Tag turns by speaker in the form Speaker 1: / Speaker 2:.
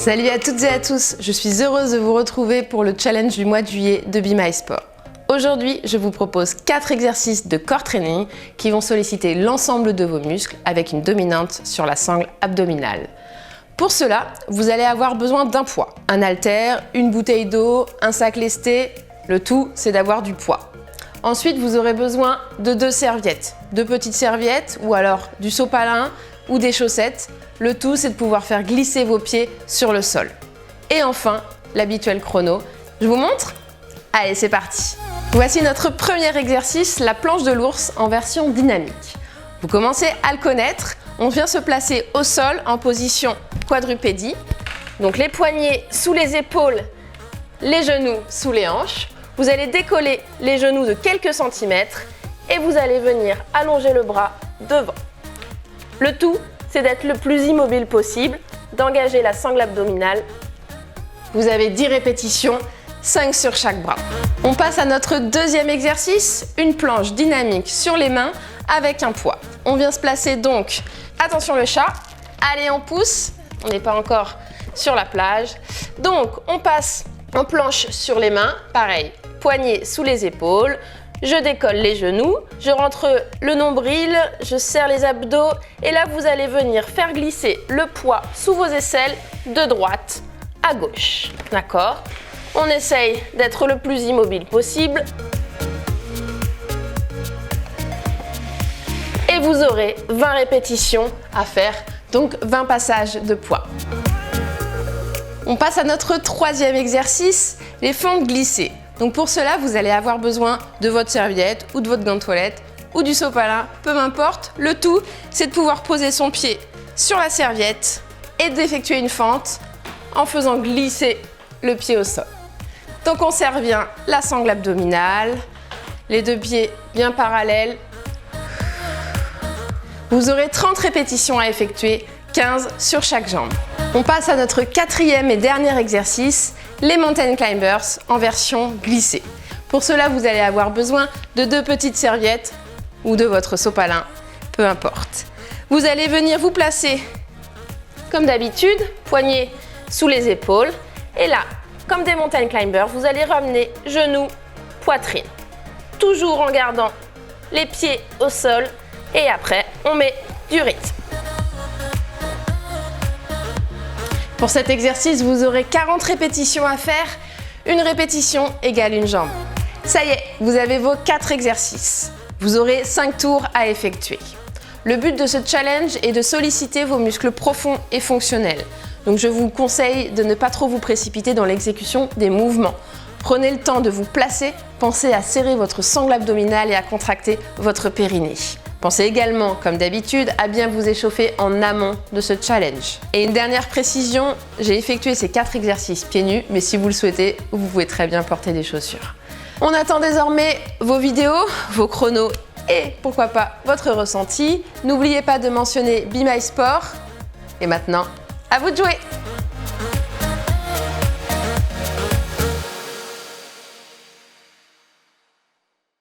Speaker 1: Salut à toutes et à tous, je suis heureuse de vous retrouver pour le challenge du mois de juillet de Be My Sport. Aujourd'hui, je vous propose 4 exercices de core training qui vont solliciter l'ensemble de vos muscles avec une dominante sur la sangle abdominale. Pour cela, vous allez avoir besoin d'un poids, un haltère, une bouteille d'eau, un sac lesté, le tout c'est d'avoir du poids. Ensuite, vous aurez besoin de 2 serviettes, 2 petites serviettes ou alors du sopalin ou des chaussettes. Le tout c'est de pouvoir faire glisser vos pieds sur le sol. Et enfin, l'habituel chrono. Je vous montre ? Allez, c'est parti! Voici notre premier exercice, la planche de l'ours en version dynamique. Vous commencez à le connaître, on vient se placer au sol en position quadrupédie. Donc les poignets sous les épaules, les genoux sous les hanches. Vous allez décoller les genoux de quelques centimètres et vous allez venir allonger le bras devant. Le tout, c'est d'être le plus immobile possible, d'engager la sangle abdominale. Vous avez 10 répétitions, 5 sur chaque bras. On passe à notre deuxième exercice, une planche dynamique sur les mains avec un poids. On vient se placer donc, attention le chat, allez on pousse, on n'est pas encore sur la plage. Donc on passe en planche sur les mains, pareil, poignets sous les épaules, je décolle les genoux, je rentre le nombril, je serre les abdos et là vous allez venir faire glisser le poids sous vos aisselles de droite à gauche, d'accord ? On essaye d'être le plus immobile possible. Et vous aurez 20 répétitions à faire, donc 20 passages de poids. On passe à notre troisième exercice, les fentes glissées. Donc pour cela, vous allez avoir besoin de votre serviette ou de votre gant de toilette ou du sopalin, peu m'importe. Le tout, c'est de pouvoir poser son pied sur la serviette et d'effectuer une fente en faisant glisser le pied au sol. Donc on serre bien la sangle abdominale, les 2 pieds bien parallèles. Vous aurez 30 répétitions à effectuer, 15 sur chaque jambe. On passe à notre quatrième et dernier exercice, les mountain climbers en version glissée. Pour cela, vous allez avoir besoin de 2 petites serviettes ou de votre sopalin, peu importe. Vous allez venir vous placer comme d'habitude, poignets sous les épaules et là, comme des mountain climbers, vous allez ramener genoux, poitrine. Toujours en gardant les pieds au sol et après, on met du rythme. Pour cet exercice, vous aurez 40 répétitions à faire. Une répétition égale une jambe. Ça y est, vous avez vos 4 exercices. Vous aurez 5 tours à effectuer. Le but de ce challenge est de solliciter vos muscles profonds et fonctionnels. Donc je vous conseille de ne pas trop vous précipiter dans l'exécution des mouvements. Prenez le temps de vous placer, pensez à serrer votre sangle abdominale et à contracter votre périnée. Pensez également, comme d'habitude, à bien vous échauffer en amont de ce challenge. Et une dernière précision, j'ai effectué ces 4 exercices pieds nus, mais si vous le souhaitez, vous pouvez très bien porter des chaussures. On attend désormais vos vidéos, vos chronos et pourquoi pas votre ressenti. N'oubliez pas de mentionner Be My Sport. Et maintenant, à vous de jouer!